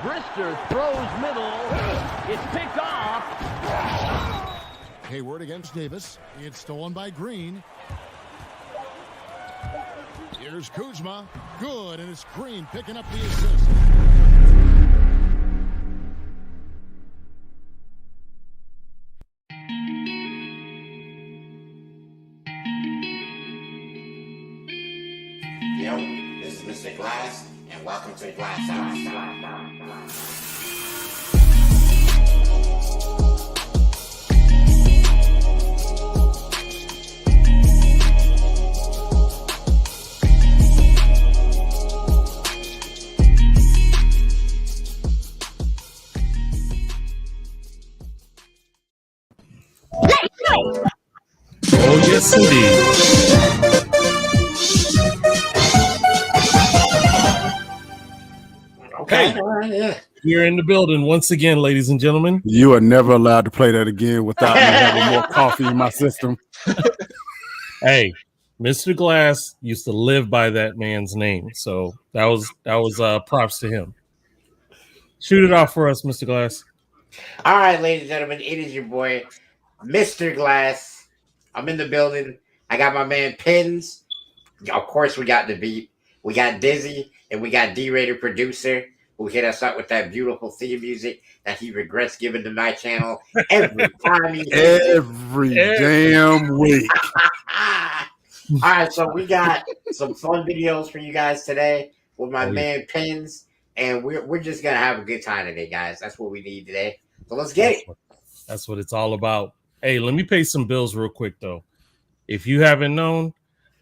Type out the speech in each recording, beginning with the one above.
Brister throws middle. It's picked off. Hayward against Davis. It's stolen by Green. Here's Kuzma. Good, and it's Green picking up the assist. Yo, this is Mr. Glass, and welcome to GLASSHouse. Oh, yes, indeed. Okay, we're in the building once again, ladies and gentlemen. You are never allowed to play that again without me having more coffee in my system. Hey, Mr. Glass used to live by that man's name, so that was props to him. Shoot it off for us, Mr. Glass. All right, ladies and gentlemen, it is your boy, Mr. Glass. I'm in the building. I got my man Pins. Of course, we got the beat. We got Dizzy, and we got D-Rated Producer, who hit us up with that beautiful theme music that he regrets giving to my channel every time he Every damn week. All right, so we got some fun videos for you guys today with my man Pins, and we're just gonna have a good time today, guys. That's what we need today. So let's get it. That's what it's all about. Hey, let me pay some bills real quick though. If you haven't known,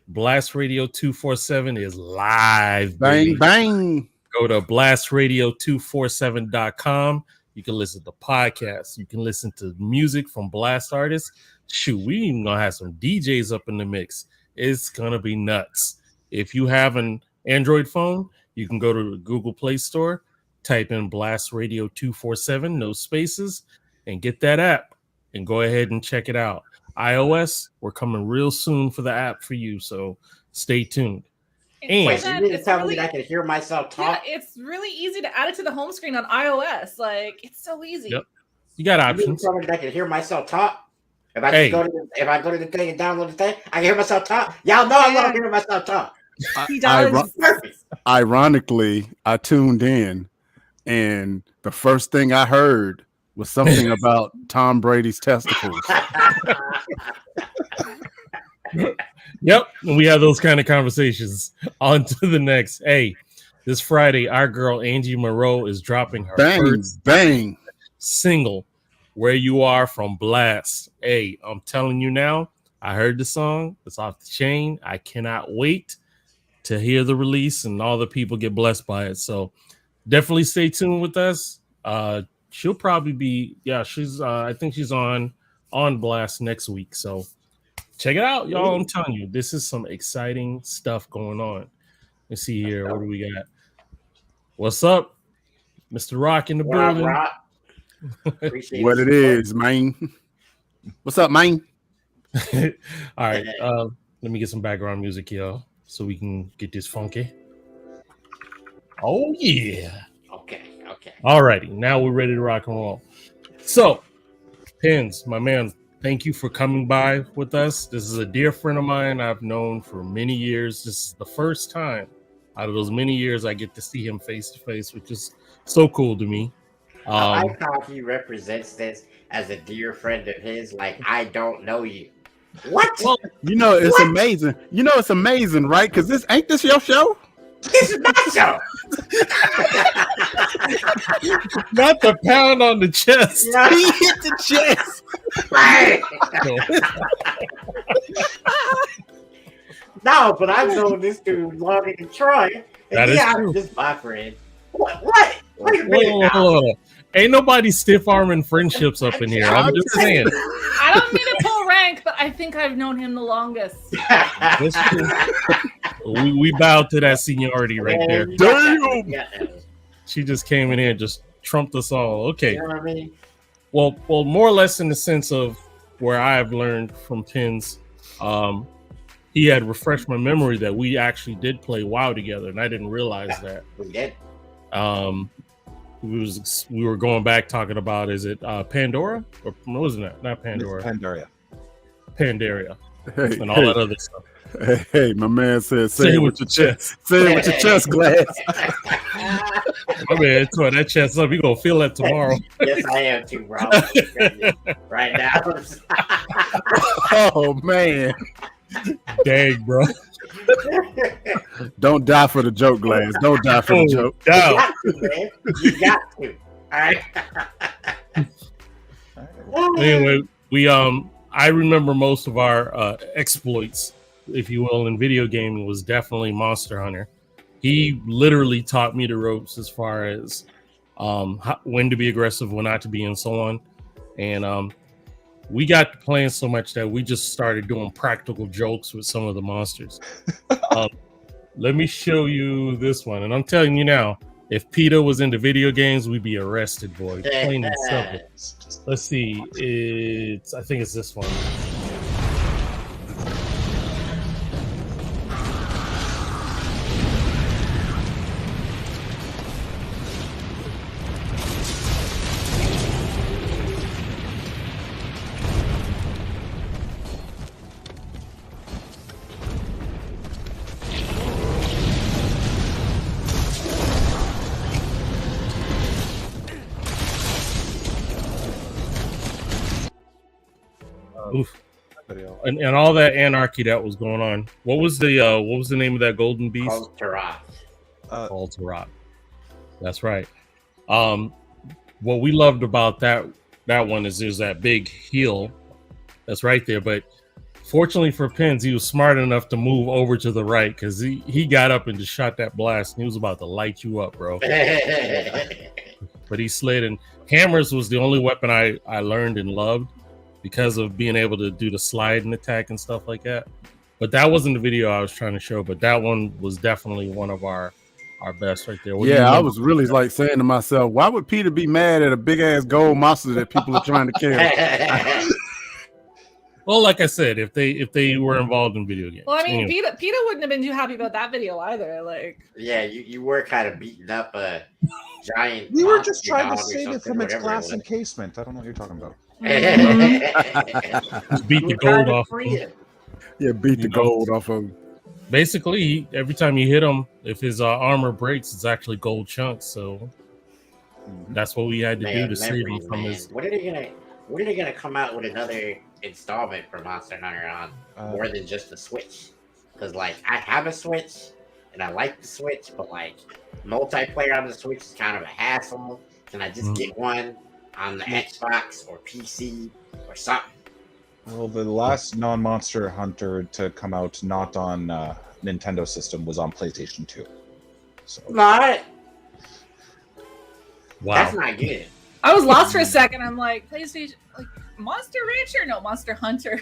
Blast Radio 247 is live. Bang, baby. bang. Go to blastradio247.com. You can listen to podcasts. You can listen to music from Blast artists. Shoot, we even gonna have some DJs up in the mix. It's gonna be nuts. If you have an Android phone, you can go to the Google Play Store, type in Blast Radio 247, no spaces, and get that app and go ahead and check it out. iOS, we're coming real soon for the app for you, so stay tuned. And Wait, you mean to tell me that I can hear myself talk? Yeah, it's really easy to add it to the home screen on iOS. Like, it's so easy. Yep. You got You mean to options. tell me that I can hear myself talk? If I Hey. just if I go to the thing and download the thing, I can hear myself talk. Y'all know I love hearing myself talk. He does. Perfect. Ironically, I tuned in, and the first thing I heard was something about Tom Brady's testicles. Yep, and we have those kind of conversations. On to the next. Hey, this Friday, our girl Angie Moreau is dropping her Bang, first bang. single, Where You Are, from Blast. Hey, I'm telling you now, I heard the song. It's off the chain. I cannot wait to hear the release and all the people get blessed by it. So definitely stay tuned with us. She'll probably be, she's I think she's on Blast next week. So check it out, y'all. I'm telling you, this is some exciting stuff going on. Let's see here. What do we got? What's up? Mr. Rock in the building. Rock. Appreciate What it is, man. What's up, man? All right. Let me get some background music, y'all, so we can get this funky. Oh, yeah. Okay. All righty. Now we're ready to rock and roll. So, Pins, my man, thank you for coming by with us. This is a dear friend of mine I've known for many years. This is the first time out of those many years I get to see him face to face, which is so cool to me. I like how he represents this as a dear friend of his. Like, I don't know you. What? Well, You know, it's amazing. You know, it's amazing, right? Because ain't this your show? This is my show. not the pound on the chest. No. He hit the chest. Right. No, but I've known this dude longer than Troy. And That is yeah, true. I'm just my friend. What? Wait a minute Whoa, now. hold on. Ain't nobody stiff arming friendships up in here. I'm just saying. I don't mean to pull rank, but I think I've known him the longest. That's true. we bowed to that seniority right there. Damn. Yeah, She just came in here and just trumped us all. Okay. you know what I mean? Well, more or less in the sense of where I've learned from Pins. He had refreshed my memory that we actually did play WoW together, and I didn't realize that. We did. we were going back talking about, is it Pandora or what was it? Not Pandora. Pandaria. Hey, and all that other stuff. Hey, my man said, say it with your chest. Say it with your chest, Glass. I mean, tore that chest up. You gonna feel that tomorrow. Yes, I am too, bro. Right now. Oh man. Dang, bro. Don't die for the joke, Glass. Don't die for the joke. You got to, man. You got to. All right. Anyway, I remember most of our exploits, if you will, in video gaming was definitely Monster Hunter. He literally taught me the ropes as far as when to be aggressive, when not to be, and so on. And we got to playing so much that we just started doing practical jokes with some of the monsters. Let me show you this one. And I'm telling you now, if PETA was into video games, we'd be arrested, boy. Plain and simple. Let's see. I think it's this one. Oof. And all that anarchy that was going on. What was the name of that golden beast? Alterot. That's right. What we loved about that one is there's that big heel that's right there. But fortunately for Pins, he was smart enough to move over to the right because he got up and just shot that blast and he was about to light you up, bro. But he slid, and hammers was the only weapon I learned and loved, because of being able to do the slide and attack and stuff like that. But that wasn't the video I was trying to show, but that one was definitely one of our best right there. Yeah, I was really like saying to myself, why would Peter be mad at a big ass gold monster that people are trying to kill? Well, like I said, if they were involved in video games. Well, I mean, anyway. PETA wouldn't have been too happy about that video either. Like, yeah, you were kind of beating up a giant. We were just trying to save it from its glass encasement. I don't know what you're talking about. Just beat the gold off. Yeah, beat the gold off of him. Basically, every time you hit him, if his armor breaks, it's actually gold chunks. So that's what we had to do to save him from his. When are they gonna come out with another installment for Monster Hunter on more than just the Switch? Because like I have a Switch and I like the Switch, but like multiplayer on the Switch is kind of a hassle. Can I just get one on the Xbox or PC or something? Well, the last non-Monster Hunter to come out not on Nintendo system was on PlayStation 2. So. What? Wow. That's not good. I was lost for a second. I'm like, PlayStation, like Monster Rancher? No, Monster Hunter.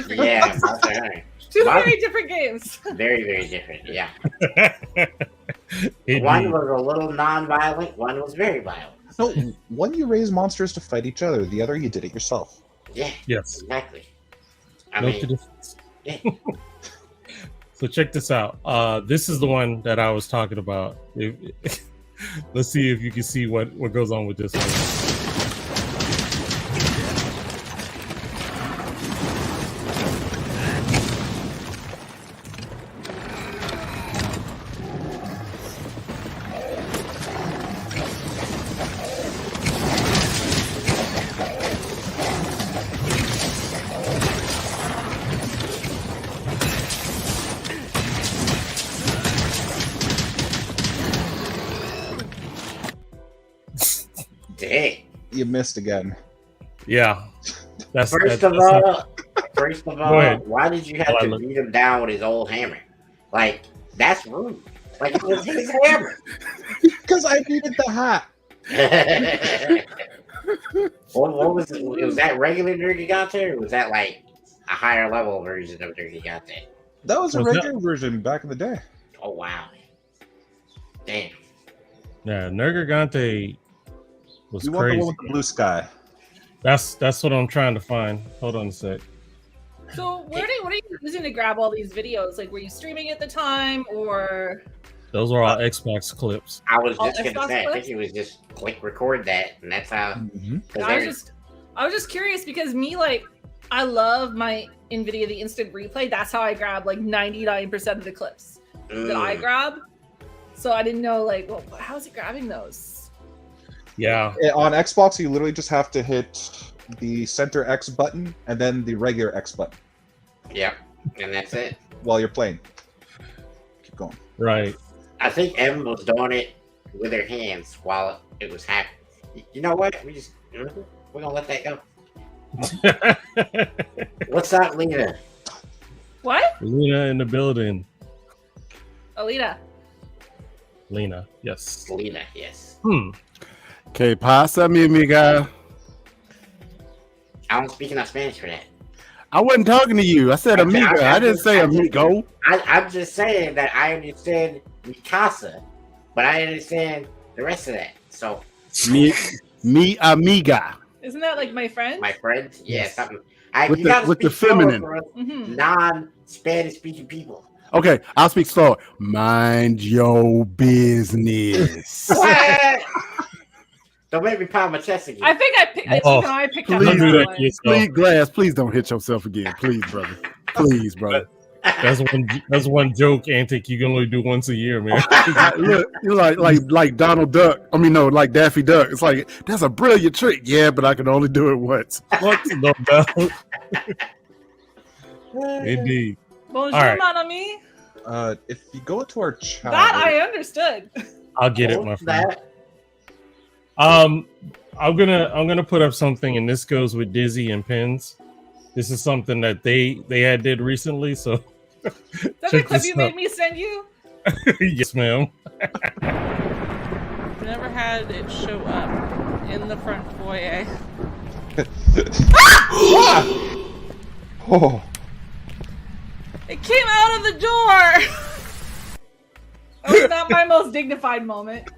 Yeah, Monster Hunter. Two very different games. Very, very different, yeah. One was a little non-violent, one was very violent. No, one you raise monsters to fight each other, the other you did it yourself. Yeah, yes, exactly. Difference. Yeah. So check this out. This is the one that I was talking about. Let's see if you can see what goes on with this one. Dang. You missed again. Yeah. First of all, why did you have to beat him down with his old hammer? Like, that's rude. Like, it was his hammer. Because I needed the hat. What was it? Was that regular Nergigante, or was that like a higher level version of Nergigante? That was a regular version back in the day. Oh, wow. Damn. Yeah, Nergigante was you crazy. Want the one with the blue sky. That's what I'm trying to find. Hold on a sec. So what are you using to grab all these videos? Like, were you streaming at the time, or? Those are all Xbox clips. I was All just gonna Xbox say, I clips? think he was just click record that, and that's how. Mhm. 'cause I was just curious because I love my NVIDIA the instant replay. That's how I grab like 99% of the clips that I grab. So I didn't know well, how's it grabbing those? Yeah. On Xbox, you literally just have to hit the center X button and then the regular X button Yep, and that's it. while you're playing. Keep going. Right. I think Em was doing it with her hands while it was happening. You know what? We're gonna let that go. What's up, Lena? What? Lena in the building. Alita. Lena, yes. Lena, yes. Que pasa, mi amiga? I don't speak enough Spanish for that. I wasn't talking to you. I said amiga. I didn't say amigo. I'm just saying that I understand mi casa, but I understand the rest of that. So, Mi amiga. Isn't that like my friend? my friend, yeah, Yes. something. With You the- gotta with the speak slower feminine. for us Mhm. non-Spanish speaking people. Okay, I'll speak slower. Mind your business. What? Don't make me pound my chest again. I think I picked. Oh, I picked please up Don't on do that that one. to yourself. Please, Glass, please don't hit yourself again. Please, brother. Please, brother. That's one joke antic you can only do once a year, man. Look, you're like Donald Duck. I mean, no, like Daffy Duck. It's like, that's a brilliant trick. Yeah, but I can only do it once. What? No doubt. Indeed. Bonjour, All right. mon ami. If you go into our chat, That I understood. I'll get it, Hold my friend. that. I'm gonna put up something, and this goes with Dizzy and Pins. This is something that they did recently, so Is that the check clip this you out. made me send you? Yes, ma'am. Never had it show up in the front foyer. oh, It came out of the door. That was not my most dignified moment.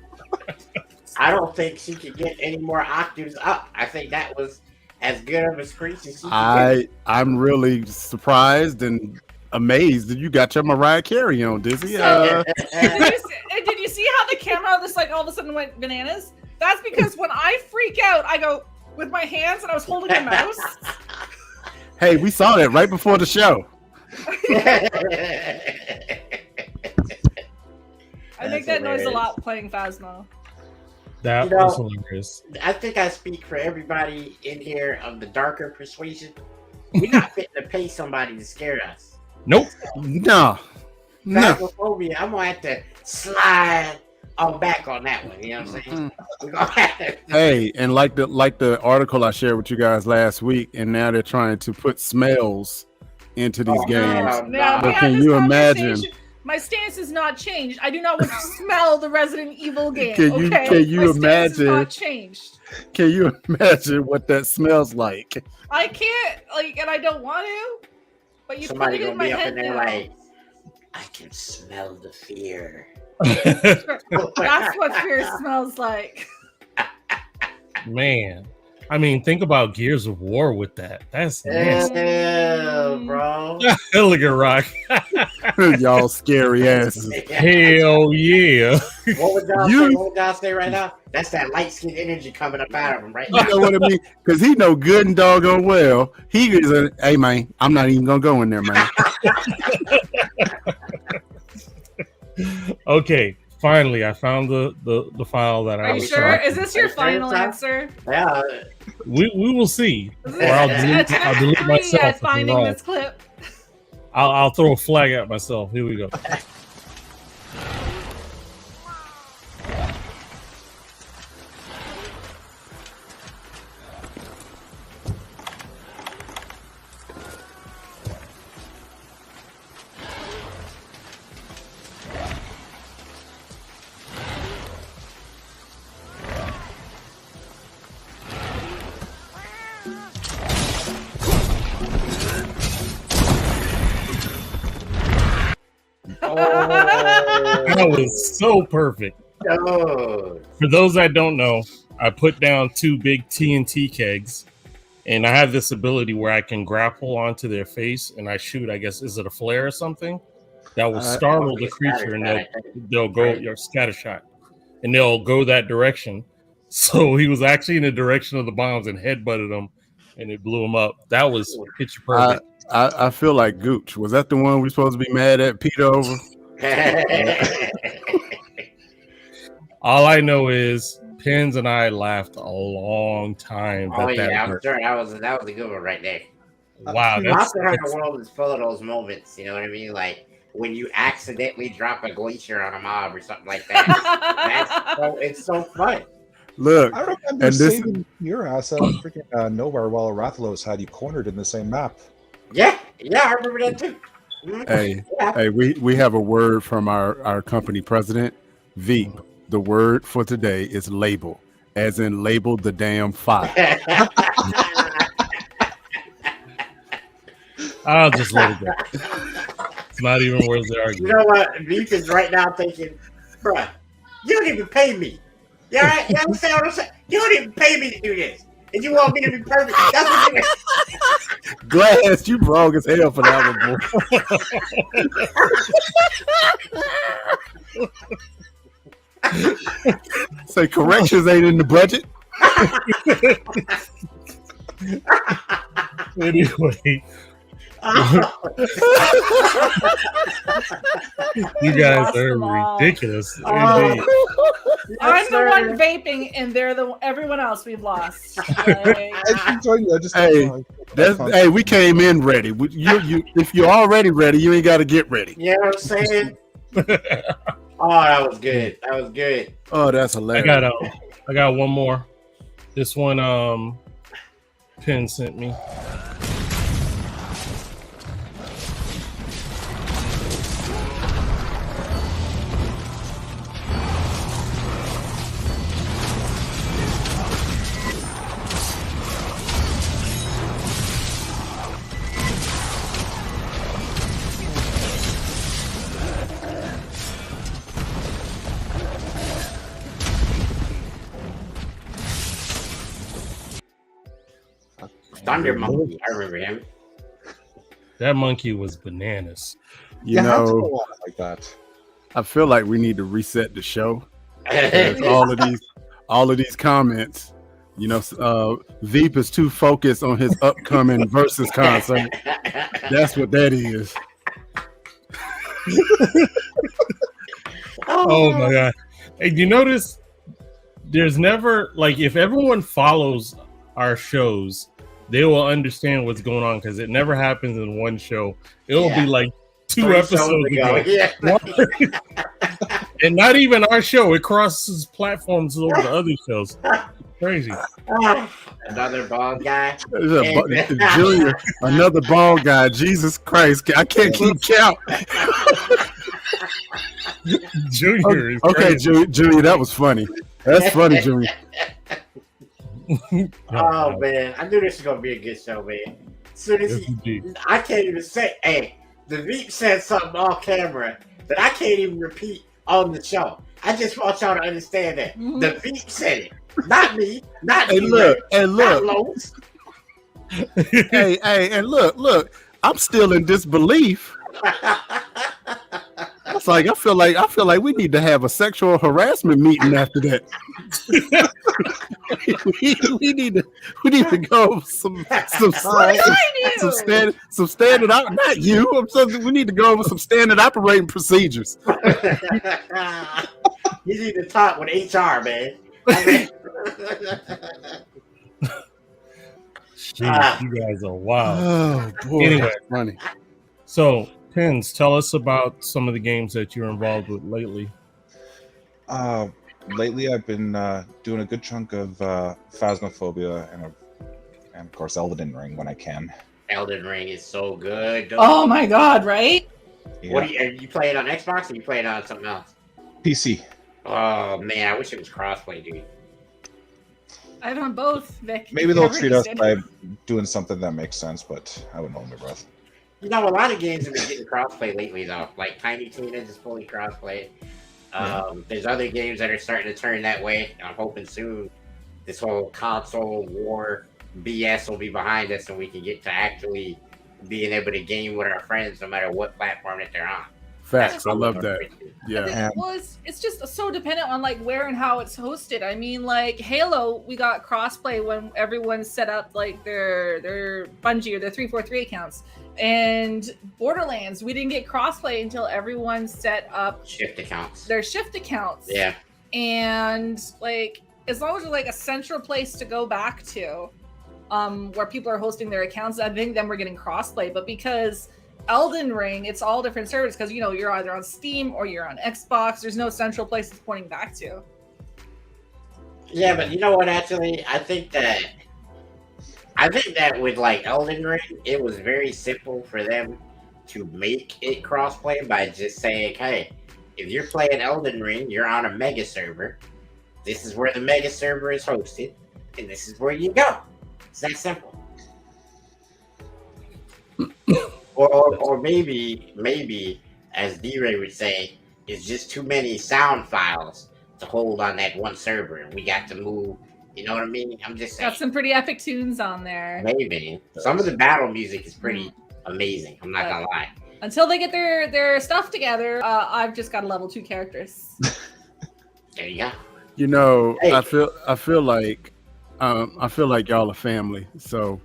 I don't think she could get any more octaves up. I think that was as good of a screech as she could get. I'm really surprised and amazed that you got your Mariah Carey on, Dizzy. Did you see how the camera just all of a sudden went bananas? That's because when I freak out, I go with my hands and I was holding the mouse. Hey, we saw that right before the show. I make that noise a lot playing Phasmo. That You know- was hilarious. I think I speak for everybody in here of the darker persuasion. We're not fitting to pay somebody to scare us. Nope. No. Phasmophobia, I'm gonna have to slide on back on that one. You know what I'm saying? We're gonna have to. Hey, and like the article I shared with you guys last week, and now they're trying to put smells into these Oh, games. no. Yeah, we But had can this you imagine? conversation. My stance has not changed. I do not want to smell the Resident Evil game. Can you- okay? can you My stance has imagine? not changed. Can you imagine what that smells like? I can't and I don't want to. But you Somebody put it in gonna my be up head in there now. like, I can smell the fear. That's what fear smells like. Man, I mean, think about Gears of War with that. That's nasty. Ew, bro. Look at Rock. Y'all scary asses. Hell yeah. What would y'all You- say? What would y'all say right now? That's that light skin energy coming up out of him right You now. know what I mean? Because he know good and doggone well. He is a, hey man, I'm not even gonna go in there, man. Okay, finally, I found the file that I Are you was sure? trying- Is this your final answer? Yeah. We will see. Is Or this I'll attempt delete 3 myself at if I'm finding wrong. this clip? I'll throw a flag at myself. Here we go. Oh, That was so perfect. no. For those that don't know, I put down 2 big TNT kegs, and I have this ability where I can grapple onto their face and I shoot. I guess, is it a flare or something? that will startle the creature, and they'll go your scatter shot, and they'll go that direction. So he was actually in the direction of the bombs and headbutted them, and it blew him up. That was picture perfect. I feel like Gooch. Was that the one we're supposed to be mad at Peter over? All I know is Pins and I laughed a long time. I'm sure that was a good one right there. Wow, Monster Hunter World is full of those moments. You know what I mean? Like when you accidentally drop a glacier on a mob or something like that. It's so fun. Look, I remember saving your ass out of freaking nowhere while Rathalos had you cornered in the same map. Yeah, I remember that too. Hey, we have a word from our company president, Veep. The word for today is label, as in label the damn file. I'll just let it go. It's not even worth the argument. You know what? Veep is right now thinking, bruh, you don't even pay me. You all right? You understand what I'm saying? You don't even pay me to do this. And you want me to be perfect. That's what it is. Glass, you wrong as hell for that one, boy. Say corrections ain't in the budget. Anyway. You guys are ridiculous. I'm the one vaping, and they're everyone else we've lost. Like, hey, we came in ready. If you're already ready, you ain't got to get ready. You know what I'm saying? Oh, that was good. That was good. Oh, that's hilarious. I got one more. This one, Pin sent me. Thunder Monkey, I remember him. That monkey was bananas. You know, like that. I feel like we need to reset the show. all of these comments. You know, Veep is too focused on his upcoming Versus concert. That's what that is. Oh my god! Hey, you notice? There's never if everyone follows our shows, they will understand what's going on because it never happens in one show. It'll be like 2 episodes ago. Yeah. And not even our show. It crosses platforms over to other shows. Crazy. Another bald guy. Junior, another bald guy. Jesus Christ. I can't keep count. Junior is okay, Junior, that was funny. That's funny, Junior. Oh man, I knew this was gonna be a good show, man. Soon as I can't even say, hey, the Veep said something off camera that I can't even repeat on the show. I just want y'all to understand that the Veep said it, not me, not hey, me. Look, hey, and look, I'm still in disbelief. It's like I feel like we need to have a sexual harassment meeting after that. we need to go some standard not you. We need to go over some standard operating procedures. You need to talk with HR, man. Jeez, you guys are wild. Oh boy, anyway, funny. So, Pins, tell us about some of the games that you're involved with lately. Lately, I've been doing a good chunk of Phasmophobia and of course Elden Ring when I can. Elden Ring is so good. Oh my god, right? Yeah. What are you playing on Xbox or you playing on something else? PC. Oh man, I wish it was crossplay, dude. I've done both, Vic. Maybe they'll treat us by doing something that makes sense, but I wouldn't hold my breath. You know, a lot of games have been getting crossplay lately, though. Like Tiny Tina's is fully crossplay. There's other games that are starting to turn that way. I'm hoping soon this whole console war BS will be behind us and we can get to actually being able to game with our friends no matter what platform that they're on. Facts. I love that. Yeah. Well, it's just so dependent on like where and how it's hosted. I mean, like Halo, we got crossplay when everyone set up like their Bungie or their 343 accounts. And Borderlands, we didn't get crossplay until everyone set up their shift accounts. Yeah. And like as long as there's like a central place to go back to, where people are hosting their accounts, I think then we're getting crossplay. But because Elden Ring, it's all different servers because you're either on Steam or you're on Xbox. There's no central place it's pointing back to. Yeah, but you know what? Actually, I think that with like Elden Ring, it was very simple for them to make it crossplay by just saying, "Hey, if you're playing Elden Ring, you're on a mega server. This is where the mega server is hosted, and this is where you go." It's that simple. Or maybe, as D-Ray would say, it's just too many sound files to hold on that one server, and we got to move. You know what I mean? I'm just saying. Got some pretty epic tunes on there. Maybe some of the battle music is pretty amazing. I'm not gonna lie. Until they get their stuff together, I've just got level 2 characters. There you go. You know, Hey. I feel like y'all are family. So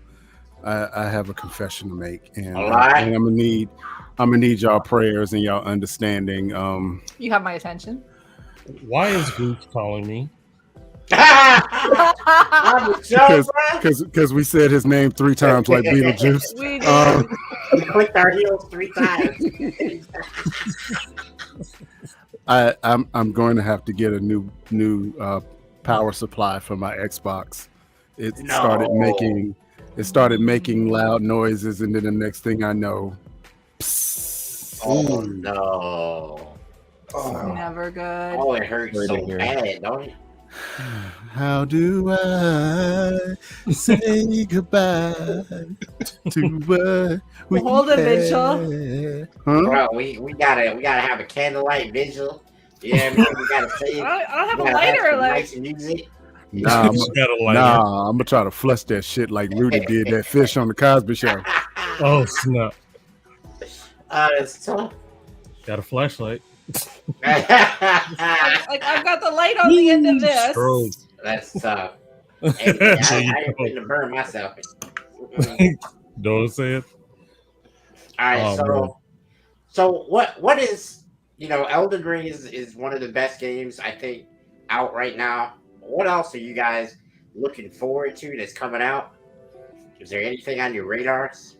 I have a confession to make, and All right. I'm gonna need y'all prayers and y'all understanding. You have my attention. Why is Goose calling me? I'm the show, bro. Because we said his name 3 times like Beetlejuice. We did. We clicked our heels 3 times. I'm going to have to get a new power supply for my Xbox. It started making loud noises, and then the next thing I know, psst. Oh no! Never good. Oh, it hurts so bad, don't it? How do I say goodbye to what we Hold it, Mitchell. had? Huh? Bro, we gotta have a candlelight vigil. Yeah, man, we gotta say. I don't have a lighter or like. Nice music. Nah, I'm I'm gonna try to flush that shit like Rudy did that fish on the Cosby Show. Oh snap! It's tough. Got a flashlight. Like I've got the light on the end of this. Strobe. That's tough. Hey, I ain't going to burn myself. Don't say it. All right, Oh, man. so what is, Elden Ring is one of the best games I think out right now. What else are you guys looking forward to that's coming out? Is there anything on your radars?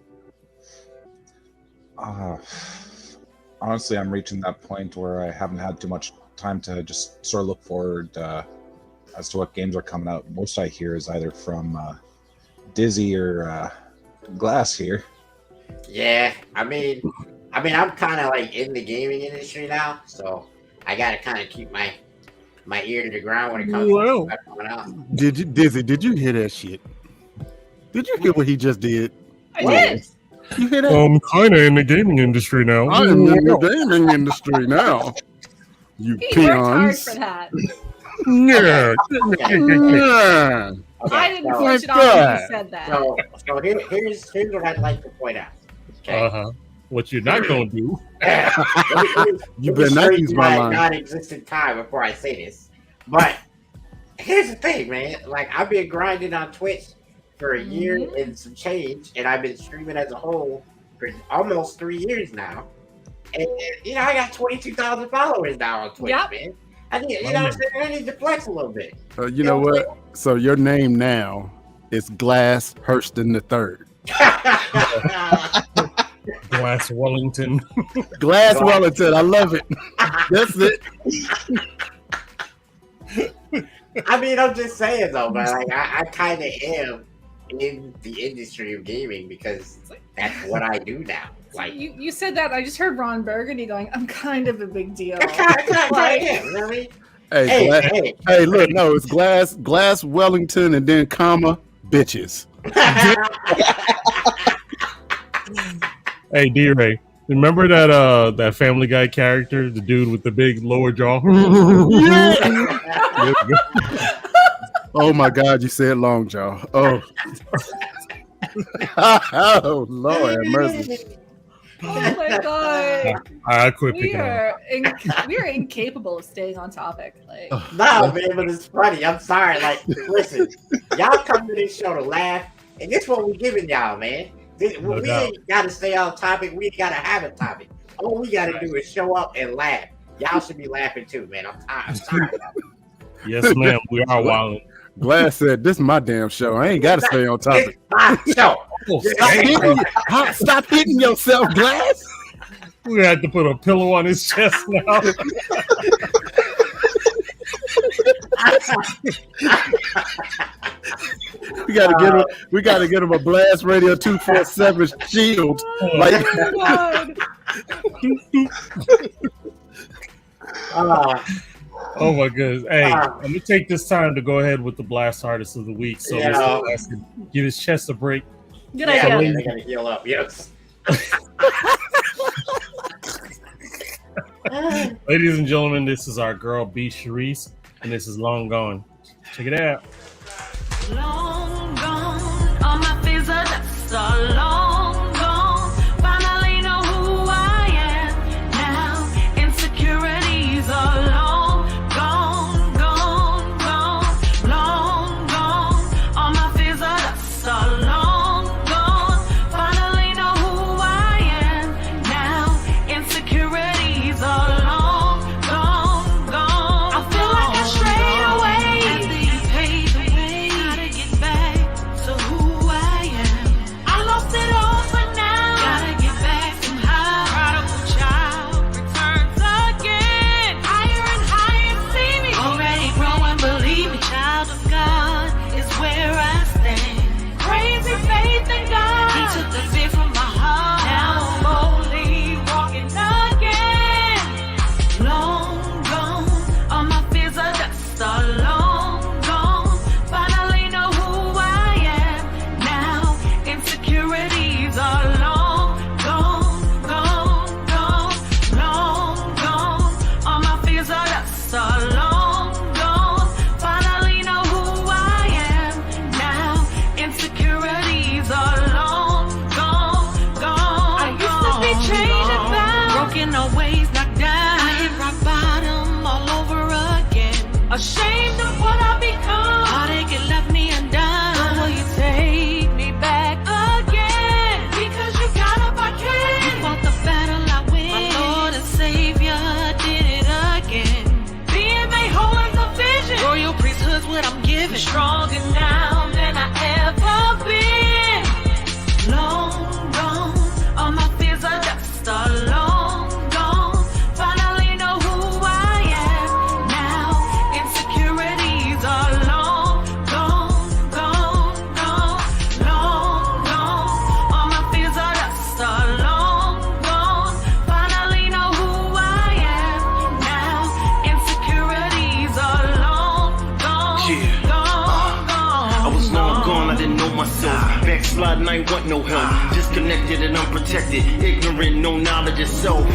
Honestly, I'm reaching that point where I haven't had too much time to just sort of look forward as to what games are coming out. Most I hear is either from Dizzy or Glass here. Yeah, I mean, I'm kind of like in the gaming industry now, so I gotta kind of keep my ear to the ground when it comes to stuff coming out. Did you hear that shit? Did you hear what he just did? I did. You hear that? I'm kind of in the gaming industry now. I'm in the gaming industry now. You He worked hard peons. for that. Yeah. Yeah. Okay, I didn't so- push it off when that. you said that. So here's what I'd like to point out. Okay. Uh-huh. What you're not gonna do? You better not use my line. Non-existent time before I say this, but here's the thing, man. Like I've been grinding on Twitch for a year and some change, and I've been streaming as a whole for almost 3 years now. And I got 22,000 followers now on Twitch, Yep. man. I need, what I'm saying? I need to flex a little bit. You know what? So your name now is Glass Hurston III. Glass Wellington. Glass Wellington. I love it. That's it. I mean, I'm just saying though, but like I kind of am in the industry of gaming because that's what I do now. Like You said that. I just heard Ron Burgundy going, I'm kind of a big deal. I kind of am, you know what I mean? Hey, look, no, it's Glass Wellington and then comma bitches. Hey, D-Ray, remember that Family Guy character, the dude with the big lower jaw? Oh my God, you said long jaw. Oh. Oh Lord have mercy. Oh my god. I quit We picking on. are incapable of staying on topic. Like, Nah, man, but it's funny. I'm sorry. Like, listen, y'all come to this show to laugh, and this what we giving y'all, man. We ain't got to stay on topic. We ain't got to have a topic. All we got to do is show up and laugh. Y'all should be laughing too, man. I'm tired. Yes, ma'am. We are wilding. Glass said, "This is my damn show. I ain't got to stay on topic." It's my show. Stop hitting yourself, Glass. We had to put a pillow on his chest now. We gotta get him a Blast Radio 247 shield. Like, oh my goodness. Hey, I'm gonna take this time to go ahead with the Blast Artist of the Week so Mr. Glass can give his chest a break. good idea. They gotta heal up. Yes. Ladies and gentlemen, this is our girl B. Sharice, and this is Long Gone. Check it out. Long gone, all my fears are just so long gone. Finally know who I am now. Insecurities are long gone, gone, gone. Long gone, all my fears are just so long gone. Finally know who I am now. Insecurities are long gone, gone. I feel like I strayed away after you paved the way. Gotta get back to who I am. I lost it all for now. Gotta get back somehow. Prodigal child returns again. Higher and higher, see me. Already growing, believe me. Child of God is where I stand. Crazy faith in God. He took the fear from my heart. Now I'm boldly walking again. Long gone, all my fears are just all long gone. Finally know who I am now. Insecurities are long gone, gone, gone. Long gone, all my fears are just all long gone. Finally know who I am now. Insecurities are long gone, gone. I used to be chained and bound, broken always knocked down. I hit rock bottom all over again. Ashamed of what I've become. Heartache it left me undone. But will you take me back again? Because you got up, I can. You fought the battle, I win. My Lord and Savior did it again. Being made whole is a vision. Royal priesthood's what I'm giving. Stronger now than I ever been. Long gone, all my fears are just all long gone. Finally know who I am now. Insecurities are long gone, gone, gone. Long gone, all my fears are just all long gone. Finally know who I am now. Insecurities are long gone, Yeah. gone, gone. I was long gone, I didn't know myself. Backsliding, I ain't want no help. Disconnected and unprotected. Ignorant, no knowledge of self.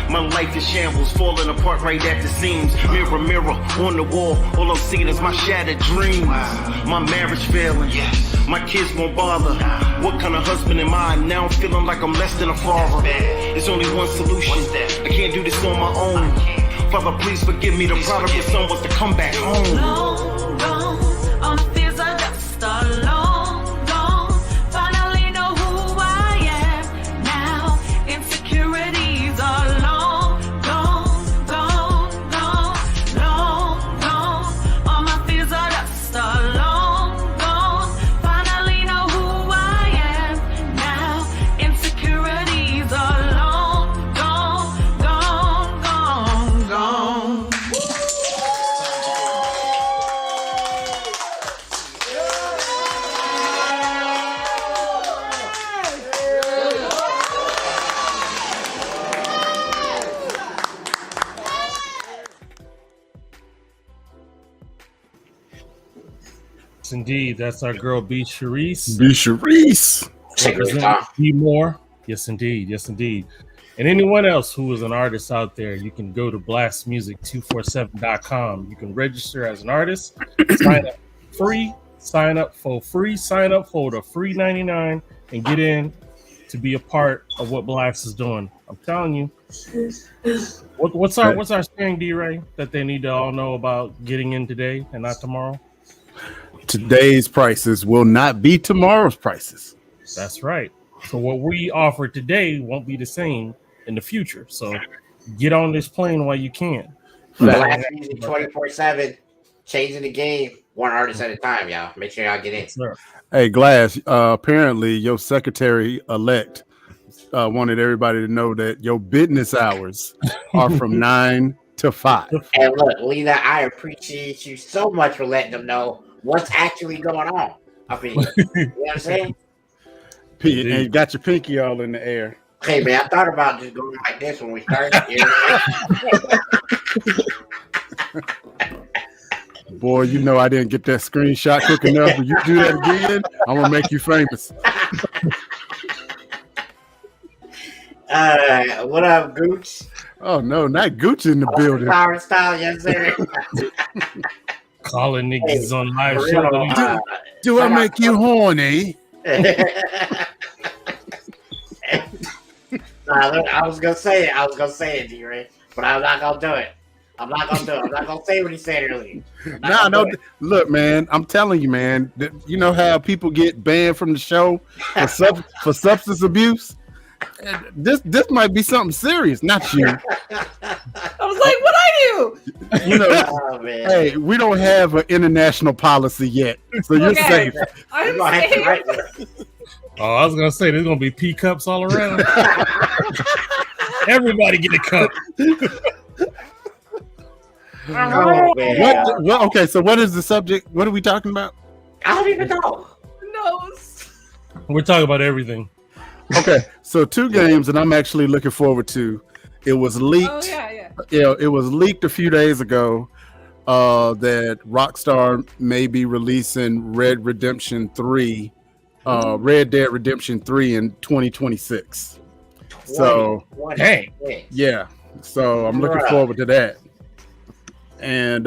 My life in shambles, falling apart right at the seams. Mirror, mirror, on the wall. All I'm seeing is my shattered dreams. My marriage failing. My kids won't bother. What kind of husband am I? Now I'm feeling like I'm less than a father. There's only one solution. I can't do this on my own. Father, please forgive me. The prodigal son was to come back home. Long gone, all my fears are just all long gone. Finally know who I am now. Insecurities are long gone, gone, gone. Long gone, all my fears are just all long gone. Finally know who I am now. Insecurities are long gone, gone, gone, gone. Yes, indeed. That's our girl B. Sharice. be Sharice. Representing B. Moore. Yes, indeed. Yes, indeed. And anyone else who is an artist out there, you can go to blastmusic247.com. You can register as an artist, sign up free, sign up for the free 99 and get in to be a part of what Blast is doing. I'm telling you. What's our sharing, D-Ray, that they need to all know about getting in today and not tomorrow? Today's prices will not be tomorrow's prices. That's right. So what we offer today won't be the same in the future. So get on this plane while you can. Blast music 24/7, changing the game one artist at a time, y'all. Make sure y'all get in. Sure. Hey, Glass, apparently your secretary-elect wanted everybody to know that your business hours are from 9 to 5. And look, Lena, I appreciate you so much for letting them know what's actually going on up in here. You know what I'm saying? And you got your pinky all in the air. Hey, man, I thought about just going like this when we started. Boy, you know I didn't get that screenshot quick enough. When you do that again, I'm gonna make you famous. What up, Gooch? Oh no, not Gooch in the building. Power style, yes, sir. Calling niggas on live show. Do I make you horny? I was gonna say it, D-Ray, but I'm not gonna do it. I'm not gonna say what he said earlier. No. Look, man, I'm telling you, man. You know how people get banned from the show for substance abuse? This might be something serious, not you. I was like, what I do? You know, oh, man. hey, we don't have an international policy yet, so you're safe. I'm safe. Oh, I was gonna say there's gonna be pea cups all around. Everybody get a cup. Oh, man. Okay, so what is the subject? What are we talking about? I don't even know. No. We're talking about everything. Okay, so 2 games that I'm actually looking forward to. It was leaked. Oh yeah. Yeah, it was leaked a few days ago that Rockstar may be releasing Red Dead Redemption 3 in 2026. So, hey, yeah. So I'm looking forward to that. And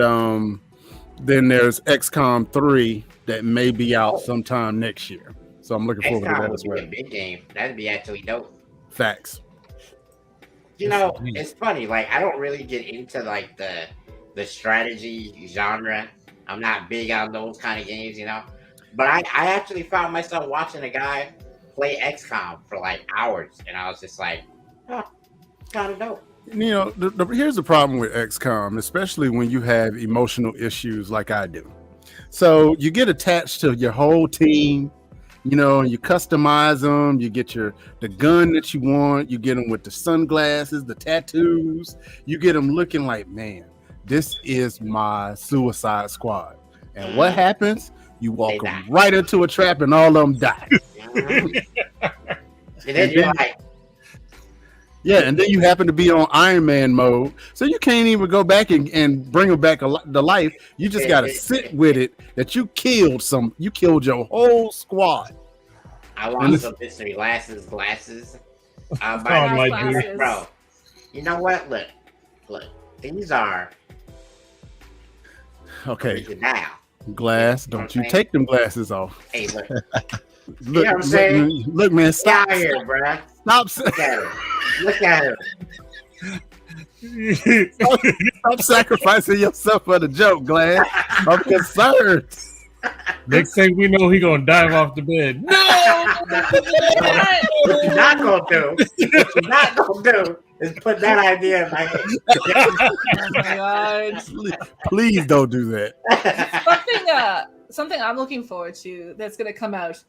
then there's XCOM 3 that may be out sometime next year. So I'm looking forward to that as well. A big game. That'd be actually dope. Facts. You know, it's funny. Like, I don't really get into like the strategy genre. I'm not big on those kind of games, you know. But I actually found myself watching a guy play XCOM for like hours, and I was just like, oh, kind of dope. You know, here's the problem with XCOM, especially when you have emotional issues like I do. So you get attached to your whole team, you know, and you customize them. You get the gun that you want. You get them with the sunglasses, the tattoos. You get them looking like, man, this is my Suicide Squad. And what happens? You walk them right into a trap, and all of them die. And then you're like, yeah, and then you happen to be on Iron Man mode, so you can't even go back and bring them back to life. You just got to sit with it that you killed your whole squad. I lost some mystery glasses. Bro, you know what? Look, these are okay. Now, Glass, don't you take them glasses off. Hey, look. You know what I'm saying? Look, man, stop here, bro. Stop. Look at him. Stop sacrificing yourself for the joke, Glass. I'm concerned. Next thing we know, he gonna dive off the bed. No! What you're not gonna do is put that idea in my head. Oh my God. Please don't do that. Something I'm looking forward to that's gonna come out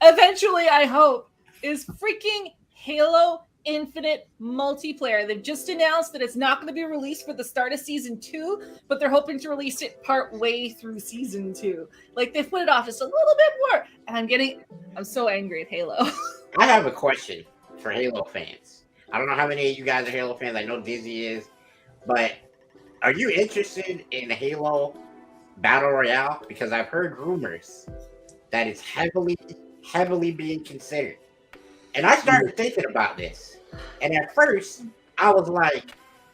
eventually, I hope, is freaking Halo Infinite multiplayer. They've just announced that it's not going to be released for the start of season 2, but they're hoping to release it part way through season 2. Like, they've put it off just a little bit more, and I'm so angry at Halo. I have a question for Halo fans. I don't know how many of you guys are Halo fans. I know Dizzy is, but are you interested in Halo Battle Royale? Because I've heard rumors that it's heavily being considered. And I started thinking about this. And at first, I was like,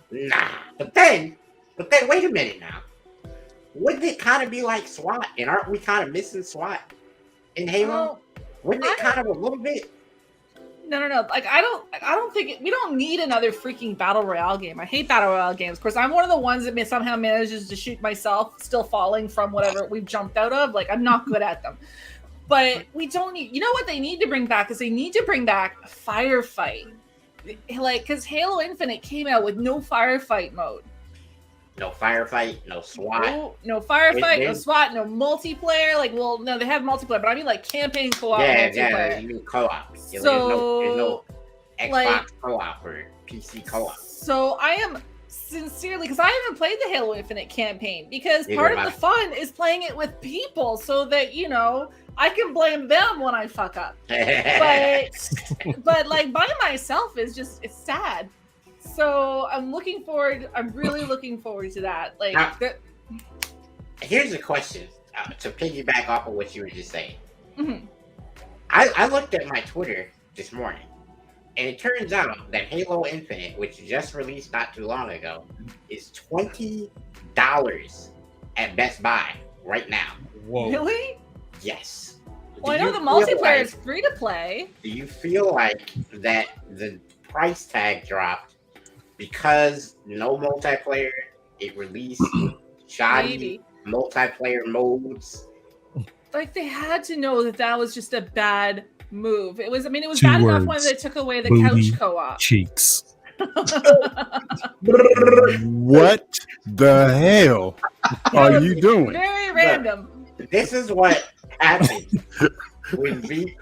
nah. But then, wait a minute now. Wouldn't it kind of be like SWAT? And aren't we kind of missing SWAT in Halo? Wouldn't it kind of a little bit? No. Like I don't think we don't need another freaking battle royale game. I hate battle royale games. Of course, I'm one of the ones that somehow manages to shoot myself, still falling from whatever we've jumped out of. Like I'm not good at them. But we don't need. You know what they need to bring back is they need to bring back a firefight. Like because Halo Infinite came out with no firefight mode. No firefight, no SWAT. No firefight, no SWAT, no multiplayer. Like, well, no, they have multiplayer, but I mean like campaign co-op multiplayer. Yeah, you mean co-op. So, there's no Xbox co-op or PC co-op. So I am sincerely, because I haven't played the Halo Infinite campaign, because part of the fun is playing it with people so that, you know, I can blame them when I fuck up. but like by myself is just, it's sad. So I'm really looking forward to that. Like, here's a question to piggyback off of what you were just saying. Mm-hmm. I looked at my Twitter this morning, and it turns out that Halo Infinite, which just released not too long ago, is $20 at Best Buy right now. Whoa. Really? Yes. Well, I know the multiplayer is free to play. Do you feel like that the price tag dropped because no multiplayer? It released shoddy multiplayer modes. Like they had to know that was just a bad move. It was. I mean, it was Two bad words. enough when they took away the Booty couch co-op. Cheeks. What the hell are you doing? Very random. This is what happens when we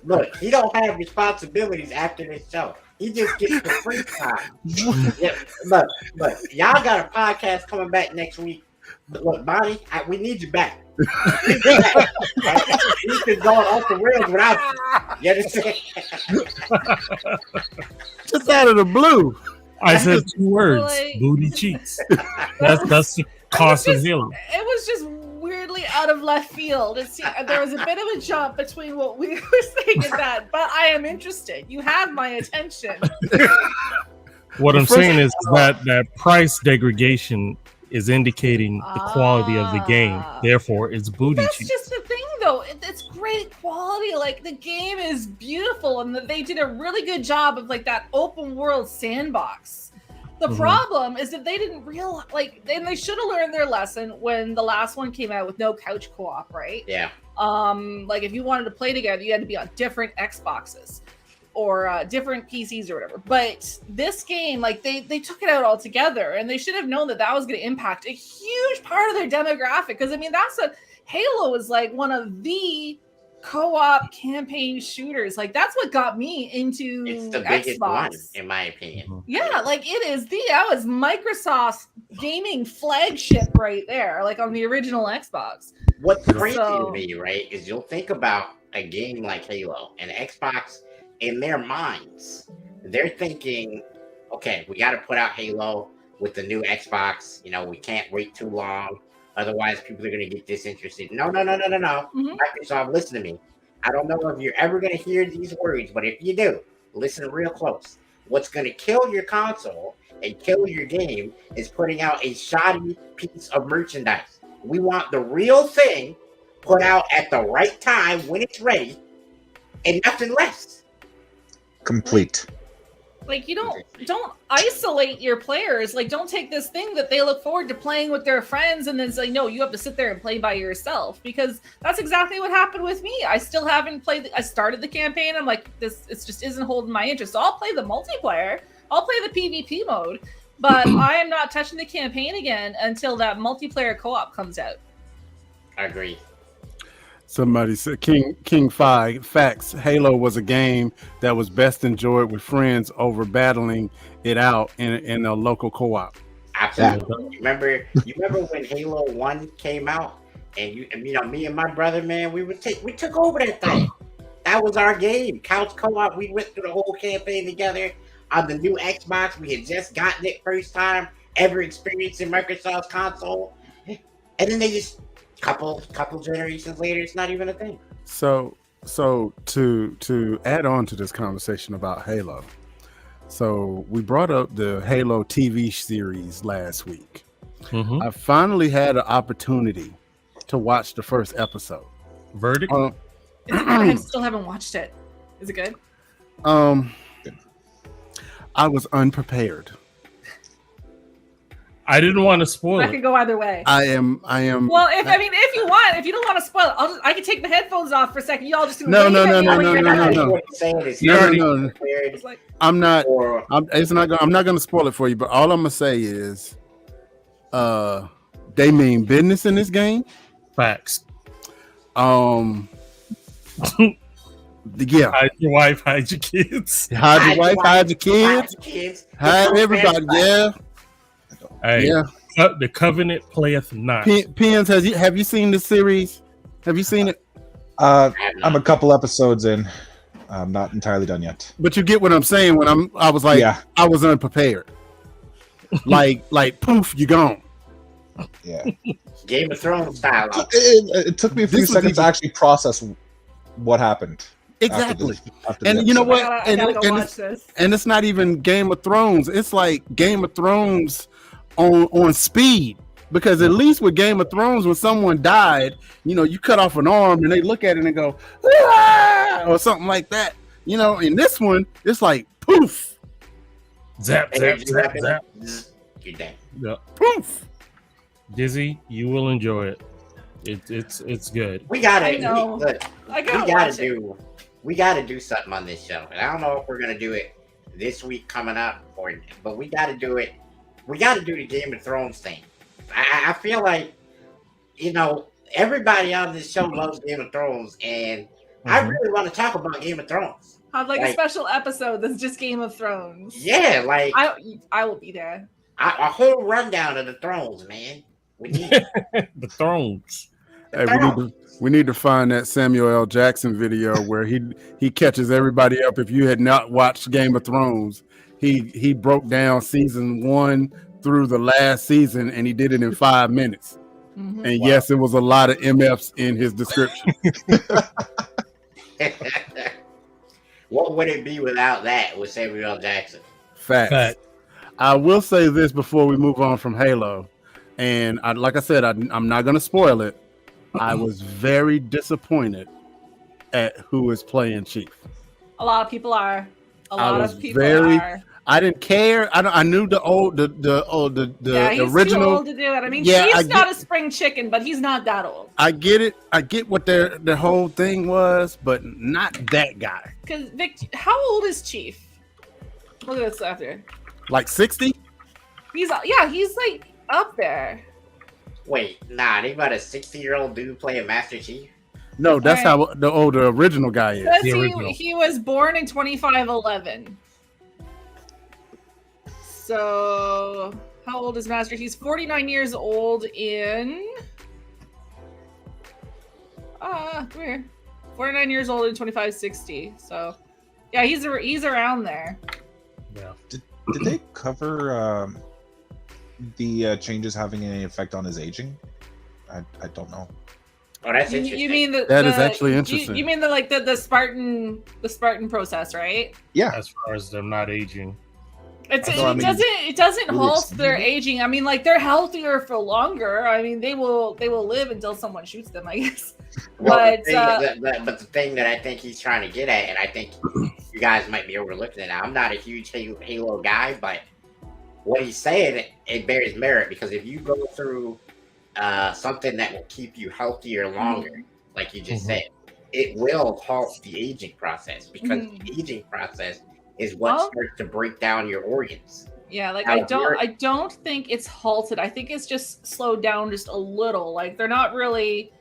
look. He don't have responsibilities after this show. He just gets the free time. Yeah, look, y'all got a podcast coming back next week. Look, Bonnie, we need you back. He's been going off the rails without you. You understand? Just out of the blue. I said 2 words. Like, booty cheeks. That's the cost of Halo. It was just weirdly out of left field. There was a bit of a jump between what we were saying and that, but I am interested. You have my attention. What I'm saying is that price degradation is indicating the quality of the game. Therefore, it's booty cheeks. That's just the thing, though. It's great quality. Like the game is beautiful, and they did a really good job of like that open world sandbox. The problem is that they didn't realize, and they should have learned their lesson when the last one came out with no couch co-op, right? Yeah. Like if you wanted to play together, you had to be on different Xboxes or different PCs or whatever. But this game, like they took it out altogether, and they should have known that was going to impact a huge part of their demographic. Because I mean, Halo is like one of the co-op campaign shooters. Like that's what got me into It's the biggest one, Xbox. in my opinion. Yeah, like it is that was Microsoft's gaming flagship right there, like on the original Xbox. What's crazy to me, right, is you'll think about a game like Halo and Xbox. In their minds, they're thinking, okay, we got to put out Halo with the new Xbox. You know, we can't wait too long. Otherwise, people are going to get disinterested. No. Mm-hmm. Microsoft, listen to me. I don't know if you're ever going to hear these words, but if you do, listen real close. What's going to kill your console and kill your game is putting out a shoddy piece of merchandise. We want the real thing put out at the right time when it's ready and nothing less. Complete. Like you don't isolate your players. Like don't take this thing that they look forward to playing with their friends and then say, no, you have to sit there and play by yourself, because that's exactly what happened with me. I still haven't played. I started the campaign. I'm like, it just isn't holding my interest. So I'll play the multiplayer. I'll play the PvP mode, but I am not touching the campaign again until that multiplayer co-op comes out. I agree. Somebody said, King 5, facts, Halo was a game that was best enjoyed with friends over battling it out in a local co-op. Absolutely. You remember when Halo 1 came out, and you know, me and my brother, man, we took over that thing. That was our game. Couch co-op, we went through the whole campaign together on the new Xbox. We had just gotten it first time ever experiencing Microsoft's console. And then they just couple generations later, it's not even a thing. So to add on to this conversation about Halo, so we brought up the Halo TV series last week. Mm-hmm. I finally had an opportunity to watch the first episode. Verdict? I still haven't watched it. Is it good? I was unprepared. I didn't want to spoil I it. could go either way. I am. Well, if you don't want to spoil it, I can take the headphones off for a second. Y'all just No. It's like, I'm not. I'm not going to spoil it for you. But all I'm gonna say is, they mean business in this game. Facts. Yeah. Hide your wife, hide your kids. Hide your wife, hide your kids, hide everybody. Yeah. Hey, yeah. The covenant playeth not. Pins, have you seen the series? Have you seen it? I'm a couple episodes in. I'm not entirely done yet. But you get what I'm saying when I was like, Yeah. I was unprepared. like poof, you gone. Yeah. Game of Thrones style. It took me a few seconds to actually process what happened. Exactly. after the And you know episode. what? I gotta go watch this. And it's not even Game of Thrones. It's like Game of Thrones on speed. Because at least with Game of Thrones, when someone died, you cut off an arm and they look at it and go, "Ah!" or something like that. In this one, it's like poof. Zap, zap, zap, zap. You're dead. Yeah. Poof. Dizzy, you will enjoy it. It's good. We gotta. I know. Look, I gotta watch it. We gotta do something on this show. And I don't know if we're gonna do it this week coming up, but we gotta do it. We gotta do the Game of Thrones thing. I feel like, everybody on this show loves Game of Thrones, and I really want to talk about Game of Thrones. Have a special episode that's just Game of Thrones. Yeah, like I will be there. A whole rundown of the Thrones, man. We need The Thrones. Hey, we need to find that Samuel L. Jackson video where he catches everybody up. If you had not watched Game of Thrones, he broke down season 1 through the last season, and he did it in 5 minutes. Mm-hmm. And yes, it was a lot of MFs in his description. What would it be without that with Samuel L. Jackson? Facts. I will say this before we move on from Halo, and like I said, I'm not going to spoil it. I was very disappointed at who is playing Chief. A lot of people are. I didn't care. I knew the he's original. too old to do it. I mean, Yeah, Chief's not a spring chicken, but he's not that old. I get it. I get what their whole thing was, but not that guy. Because Vic, how old is Chief? Look at this after. Like 60? He's like up there. Wait, they got a 60-year-old dude playing Master Chief? No, that's how the original guy is. Because The original. he was born in 2511. So how old is Master? He's 49 years old in. Come here. 49 years old in 2560. So, yeah, he's around there. Yeah. Did they cover the changes having any effect on his aging? I don't know. Oh, that's interesting. You mean that is actually interesting. You mean the Spartan process, right? Yeah. As far as them not aging. It doesn't really halt their aging. I mean, like, they're healthier for longer. I mean, they will live until someone shoots them, I guess. But the thing that I think he's trying to get at, and I think you guys might be overlooking it. I'm not a huge Halo guy, but what he's saying, it bears merit, because if you go through something that will keep you healthier longer, like you just said, it will halt the aging process, because the aging process is what starts to break down your organs. Yeah, like I don't think it's halted. I think it's just slowed down just a little. Like, they're not really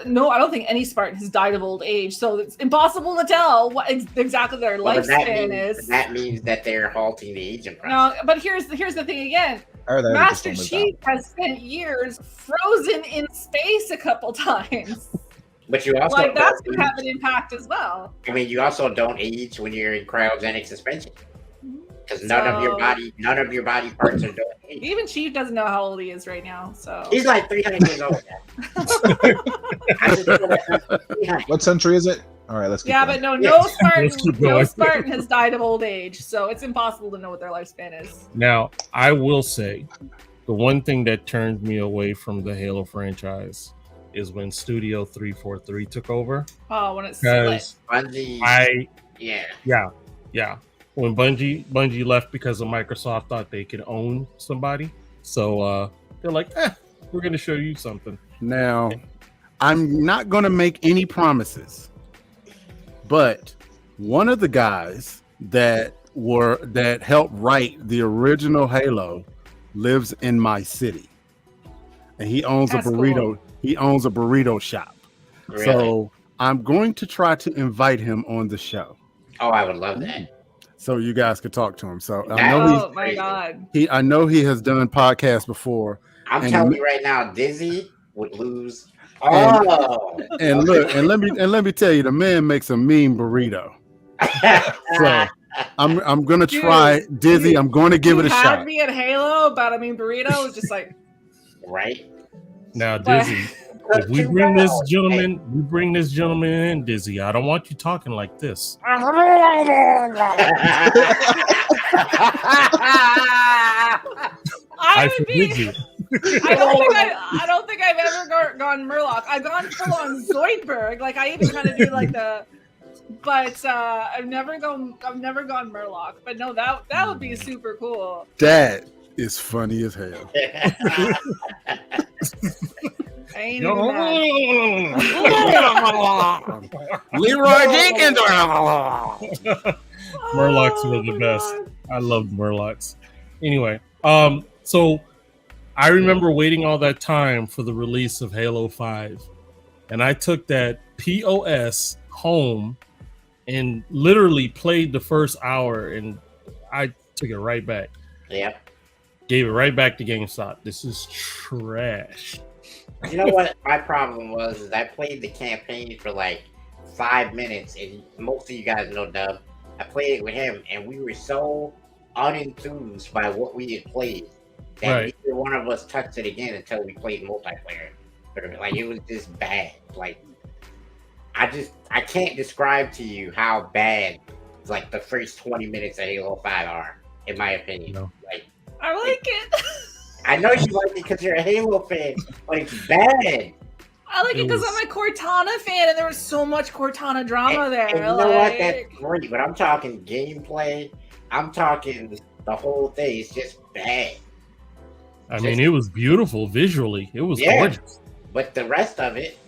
no, I don't think any Spartan has died of old age, so it's impossible to tell what exactly their lifespan is. That means that they're halting the aging process. No, but here's the thing again. Master Chief has spent years frozen in space a couple times. But you also that's going to have an impact as well. I mean, you also don't age when you're in cryogenic suspension, because none of your body parts are doing age. Even Chief doesn't know how old he is right now, so he's like 300 years old now. What century is it? All right, let's keep going. but no Spartan has died of old age, so it's impossible to know what their lifespan is. Now, I will say, the one thing that turned me away from the Halo franchise is when Studio 343 took over. Oh, when it's split. Yeah. Yeah. When Bungie left because of Microsoft thought they could own somebody, so they're like, we're going to show you something. Now, I'm not going to make any promises, but one of the guys that helped write the original Halo lives in my city, and he owns a burrito. Cool. He owns a burrito shop. Really? So I'm going to try to invite him on the show. Oh, I would love that. So you guys could talk to him. So oh my God. I know he has done podcasts before. I'm telling you right now, Dizzy would lose. And look, and let me tell you, the man makes a mean burrito. So I'm gonna try, Dizzy. I'm going to give it a shot. Me at Halo about a mean burrito was just like right now, Dizzy. If we bring this gentleman in, Dizzy, I don't want you talking like this. I don't think I've ever gone Murloc. I've gone full on Zoidberg. Like I even kind of do like but I've never gone Murloc. But no, that would be super cool. That is funny as hell. I ain't Leroy Jenkins. Murlocs were the best. I loved Murlocs. Anyway, so I remember waiting all that time for the release of Halo 5, and I took that POS home and literally played the first hour, and I took it right back. Yep. Gave it right back to GameStop. This is trash. You know what my problem was? Is I played the campaign for like 5 minutes, and most of you guys know Dub. I played it with him, and we were so unenthused by what we had played that neither one of us touched it again until we played multiplayer. Like it was just bad. Like I can't describe to you how bad like the first 20 minutes of Halo 5 are, in my opinion. No. Like I like it. I know you like it because you're a Halo fan, but it's bad. I like it because I'm a Cortana fan, and there was so much Cortana drama there. And you know what? That's great, but I'm talking gameplay. I'm talking the whole thing. It's just bad. I mean, it was beautiful visually. It was gorgeous. But the rest of it,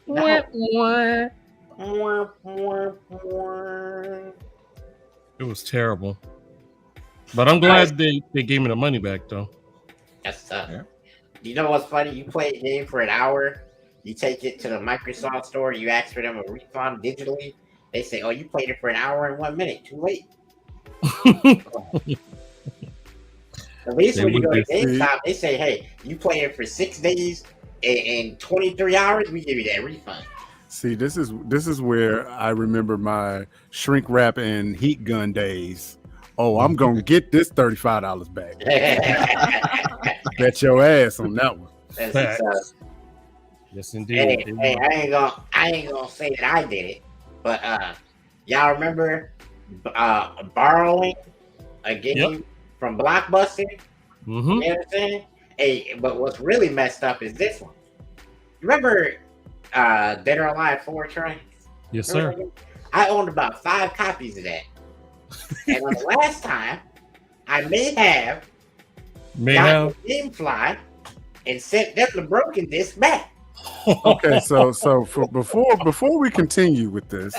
no. It was terrible. But I'm glad they gave me the money back, though. That's tough. Yeah. You know what's funny? You play a game for an hour, you take it to the Microsoft store, you ask for them a refund digitally. They say, "Oh, you played it for an hour and 1 minute. Too late." At least when you go to GameStop, they say, "Hey, you played it for 6 days and 23 hours. We give you that refund." See, this is where I remember my shrink wrap and heat gun days. Oh, I'm gonna get this $35 back. Bet your ass on that one. Yes, indeed. Hey, I ain't gonna say that I did it, but y'all remember borrowing a game from Blockbuster? Mm-hmm. You know what I'm saying? Hey, but what's really messed up is this one. Remember Dead or Alive 4 Trains? Yes, sir. I owned about 5 copies of that. And on the last time, I may have GameFly and sent them the broken disc back. Okay, so for before we continue with this,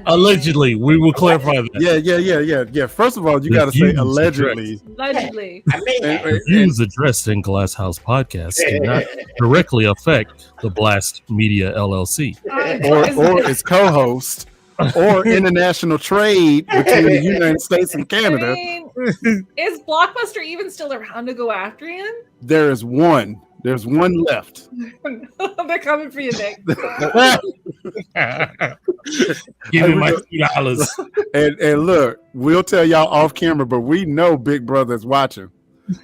allegedly, we will clarify that. Yeah. First of all, you got to say allegedly. Allegedly. The views addressed in GLASSHouse Podcast do not directly affect the Blast Media LLC or its co-host. Or international trade between the United States and Canada. I mean, is Blockbuster even still around to go after him? There is one. There's one left. They're coming for you, Nick. Give me my $2. And look, we'll tell y'all off camera, but we know Big Brother's watching.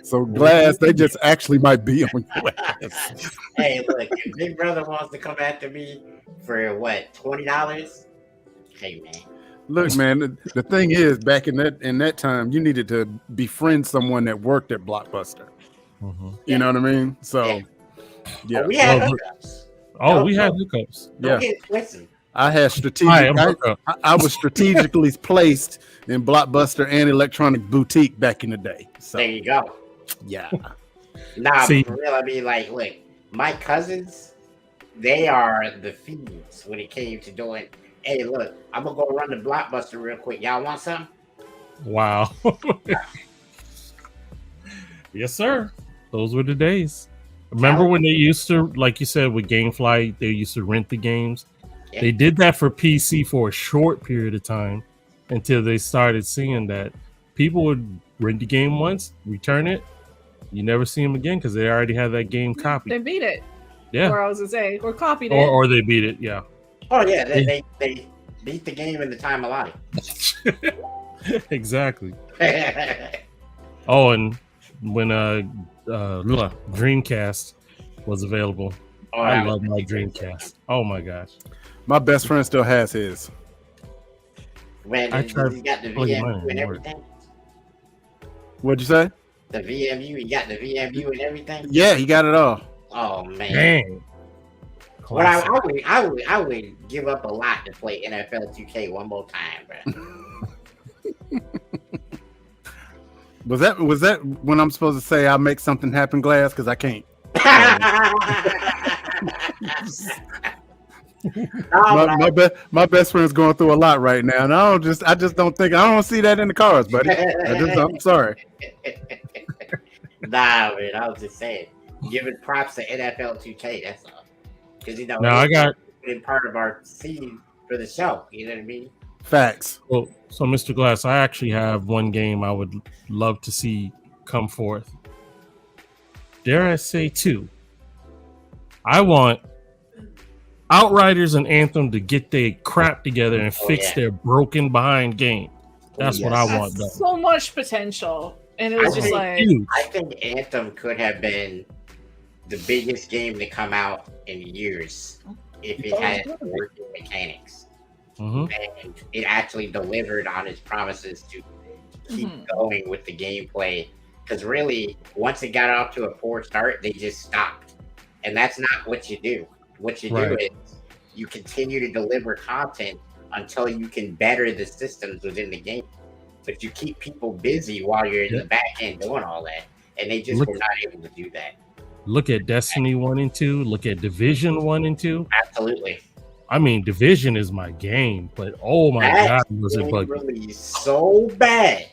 So Glass, they just actually might be on your ass. Hey, look, if Big Brother wants to come after me for what, $20? Hey, man. Look, man, the thing is, back in that time, you needed to befriend someone that worked at Blockbuster. Mm-hmm. You know what I mean? So, yeah. We had hookups. We had hookups. Yeah. I had I was strategically placed in Blockbuster and Electronic Boutique back in the day. So There you go. yeah. Nah, See- for real. I mean, like, look, my cousins, they are the fiends when it came to doing. Hey, look, I'm gonna go run the Blockbuster real quick. Y'all want some? Wow. Yes, sir. Those were the days. Remember when they used to, like you said, with GameFly, they used to rent the games. Yeah. They did that for PC for a short period of time until they started seeing that people would rent the game once, return it, you never see them again because they already have that game They copied. beat it. Yeah, Or I was gonna say, or copied it. or they beat it. Yeah, Oh yeah, they beat the game in the time allotted. exactly. Oh, and when Dreamcast was available, Oh, I that love was my ridiculous. Dreamcast. Oh my gosh. My best friend still has his. Man, I you tried got the plugging mine, VMU and it worked. everything. What'd you say? The VMU, you got the VMU and everything. Yeah, he got it all. Oh man. Dang. Well, I would give up a lot to play NFL 2K one more time, bro. Was that when I'm supposed to say I'll make something happen, Glass? Because I can't. My best friend's going through a lot right now, and I just don't see that in the cards, buddy. I'm sorry. Nah, man, I was just saying, giving props to NFL 2K. That's all, because you know, Now I got been part of our scene for the show. You know what I mean? Facts. well, so Mr. Glass, I actually have one game I would love to see come forth. Dare I say two? I want Outriders and Anthem to get their crap together and fix their broken behind game. That's what I want done. So much potential, and it was just like I think Anthem could have been the biggest game to come out in years if it had working mechanics. Mhm. And it actually delivered on its promises to keep going with the gameplay. Because really, once it got off to a poor start, they just stopped. And that's not what you do. What you do Right. is you continue to deliver content until you can better the systems within the game. But you keep people busy while you're in the back end doing all that. And they just were not able to do that. Look at Destiny 1 and 2. Look at Division 1 and 2. Absolutely. I mean, Division is my game, but oh my God, was it buggy. Really so bad.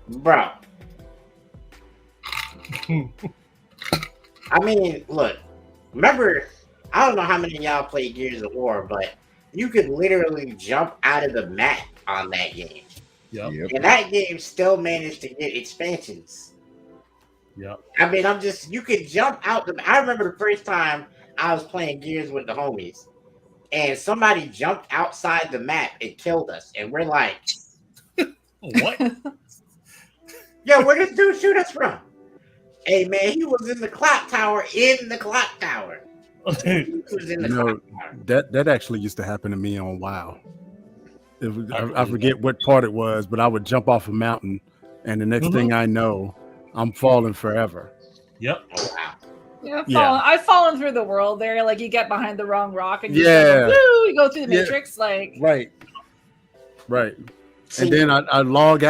Bro. I mean, look, remember, I don't know how many of y'all play Gears of War, but you could literally jump out of the map on that game. Yep. And that game still managed to get expansions. Yep. I mean, you could jump out I remember the first time I was playing Gears with the homies, and somebody jumped outside the map and killed us. And we're like, what? Yo, where this dude shoot us from? Hey, man, he was in the clock tower. He was in the clock tower. That actually used to happen to me on WoW. I forget what part it was, but I would jump off a mountain, and the next thing I know, I'm falling forever. Yep. Oh, wow. Yeah, I've fallen through the world there. Like you get behind the wrong rock and you you go through the matrix. Like right. And then I log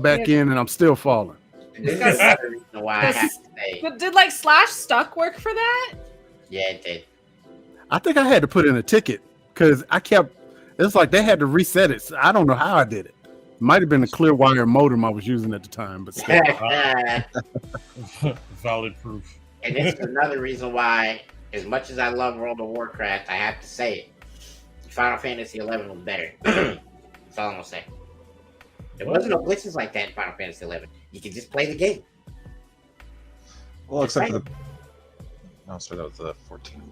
back in, and I'm still falling. This is another reason why I have to say. But did like /stuck work for that? Yeah, it did. I think I had to put in a ticket because it's like they had to reset it. So I don't know how I did it. Might have been a clear wire modem I was using at the time, but still. Valid proof. And this is another reason why, as much as I love World of Warcraft, I have to say it. Final Fantasy 11 was better. That's all I'm gonna say. There wasn't no glitches like that in Final Fantasy 11. You could just play the game. Well, except for the. No, sorry, that was the 14.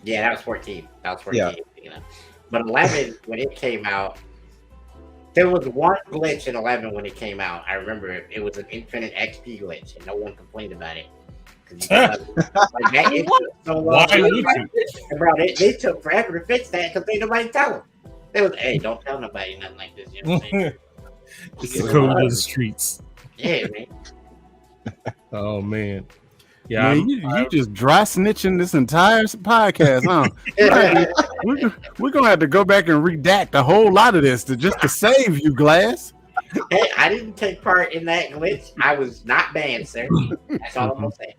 Yeah, that was 14. Yeah. You know. But 11, when it came out, there was one glitch in 11 when it came out. I remember it was an infinite XP glitch, and no one complained about it. It took so long. Bro, they took forever to fix that because ain't nobody tell them. They was, hey, don't tell nobody nothing like this. You know what I'm saying? It's the code of the streets. Yeah, man. Oh man. Yeah, Man, you just dry snitching this entire podcast, huh? We're gonna have to go back and redact a whole lot of this to save you, Glass. Hey, I didn't take part in that glitch. I was not banned, sir. That's all I'm gonna say.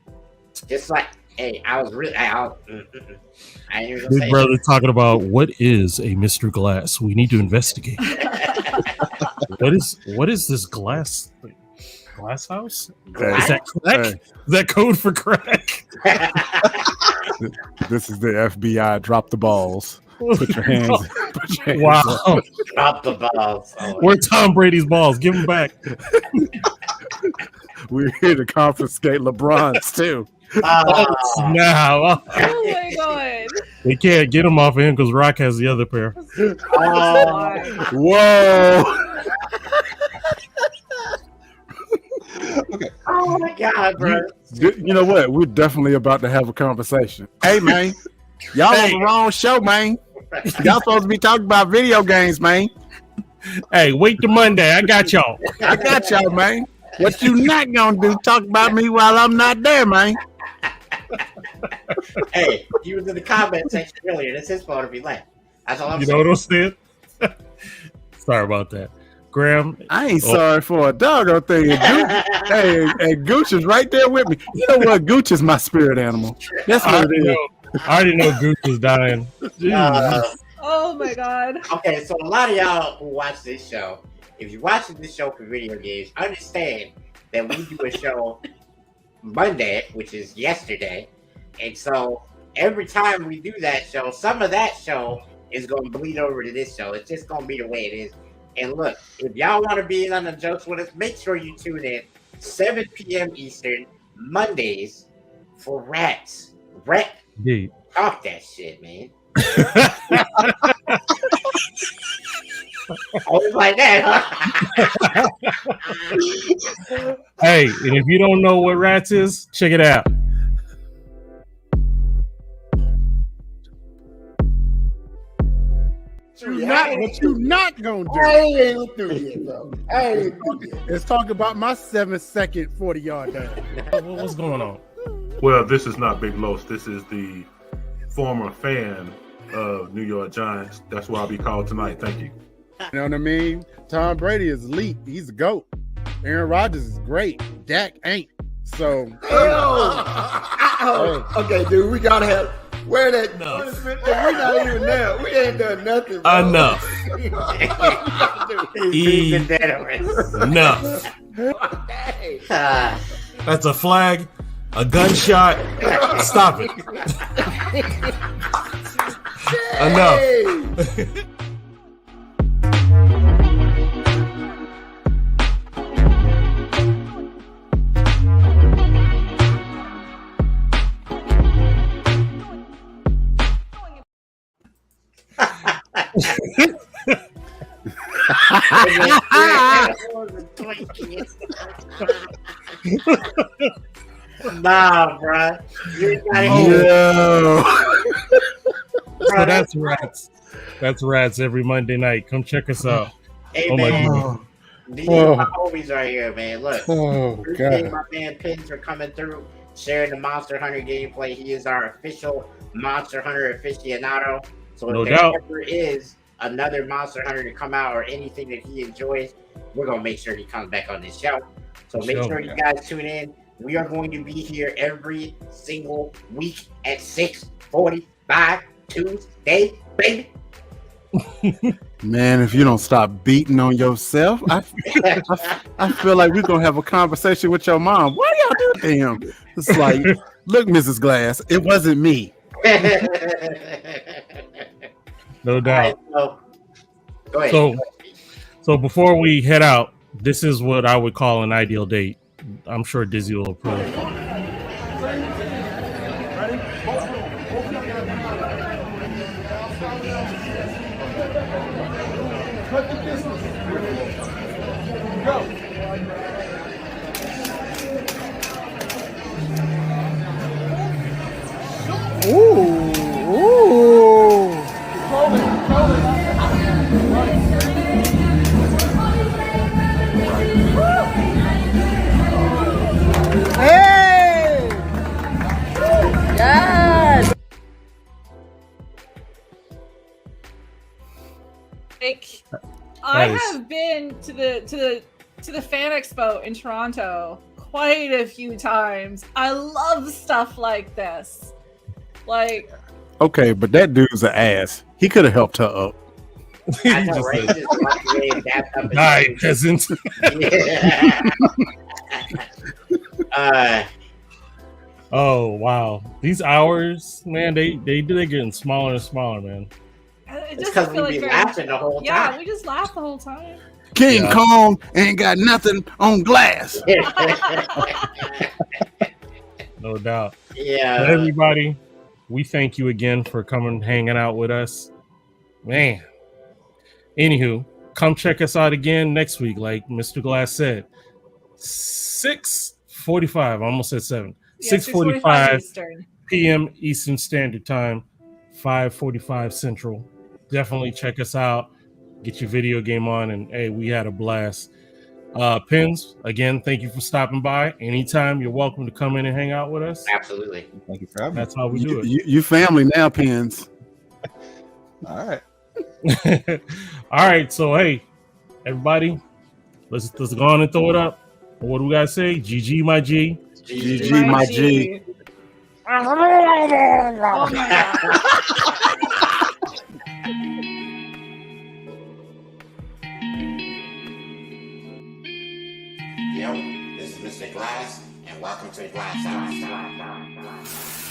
Just like, hey, I was really, I ain't even gonna Big say brother talking about what is a Mr. Glass. We need to investigate. What is this glass thing? Glass house? Is that crack? Is that code for crack? This is the FBI. Drop the balls. Put your hands. Wow. Up. Drop the balls. Where Tom Brady's balls? Give them back. We're here to confiscate LeBron's too. Now. Oh my god. They can't get them off of him because Rock has the other pair. Whoa. Okay. Oh my god, bro. You know what? We're definitely about to have a conversation. Hey, man. Y'all on the wrong show, man. Y'all supposed to be talking about video games, man. Hey, wait till Monday. I got y'all. I got y'all, man. What you not gonna do? Talk about me while I'm not there, man. Hey, he was in the comment section earlier. That's his fault to be late. That's all I'm saying. You know what I'm saying? Sorry about that. Graham. I ain't sorry for a doggone thing. And Gooch is right there with me. You know what? Gooch is my spirit animal. That's what it is. I already know Gooch is dying. Oh my god. Okay, so a lot of y'all who watch this show, if you're watching this show for video games, understand that we do a show Monday, which is yesterday. And so every time we do that show, some of that show is going to bleed over to this show. It's just going to be the way it is. And look, if y'all want to be in on the jokes with us, make sure you tune in 7 p.m. Eastern, Mondays for Rats. Indeed. Talk that shit, man. Always like that, huh? Hey, and if you don't know what Rats is, check it out. What you not gonna do? I ain't through yet, bro. Let's talk about my 7-second 40-yard dash. What's going on? Well, this is not Big Los. This is the former fan of New York Giants. That's why I'll be called tonight. Thank you. You know what I mean? Tom Brady is elite. He's a GOAT. Aaron Rodgers is great. Dak ain't. So. Okay, dude, we gotta have. Where that? Enough. We're not even there. We ain't done nothing. Bro. Enough. Enough. That's a flag, a gunshot. Stop it. Enough. Nah, bro. So that's Rats. That's Rats every Monday night. Come check us out. Hey, oh man. my God. These are my homies right here, man. Look. God. My man Pins are coming through, sharing the Monster Hunter gameplay. He is our official Monster Hunter aficionado. So if there ever is another Monster Hunter to come out or anything that he enjoys, we're going to make sure he comes back on this show. So make sure you guys tune in. We are going to be here every single week at 6:45 Tuesday, baby. Man, if you don't stop beating on yourself, I feel like we're going to have a conversation with your mom. What do y'all do to him? It's like, look, Mrs. Glass, it wasn't me. No doubt. Right, go ahead. So before we head out, this is what I would call an ideal date. I'm sure Dizzy will approve. Hey! I have been to the Fan Expo in Toronto quite a few times. I love stuff like this. Like, okay, but that dude's an ass. He could have helped her up. I know, right? Just walked away and dapped up his Die, nose. peasant. Yeah. Oh wow, these hours, man, they're getting smaller and smaller, man. it It's doesn't because feel we be very laughing much. the whole Yeah, time. we just laugh the whole time. King Yeah. Kong ain't got nothing on glass. No doubt. Yeah. But everybody, we thank you again for coming hanging out with us, man. Anywho, come check us out again next week, like Mr. Glass said. 6:45, almost at 7. Yeah, 6:45 Eastern. p.m. Eastern Standard Time, 5:45 Central. Definitely check us out. Get your video game on, and hey, we had a blast. Pins, again, thank you for stopping by. Anytime, you're welcome to come in and hang out with us. Absolutely. Thank you for having me. That's how we do it. You family now, Pins. All right. All right, so hey, everybody, let's go on and throw it up. What do we gotta say? GG, my G. GG, my G. Oh my god. Yo, this is Mr. Glass, and welcome to the GLASSHouse.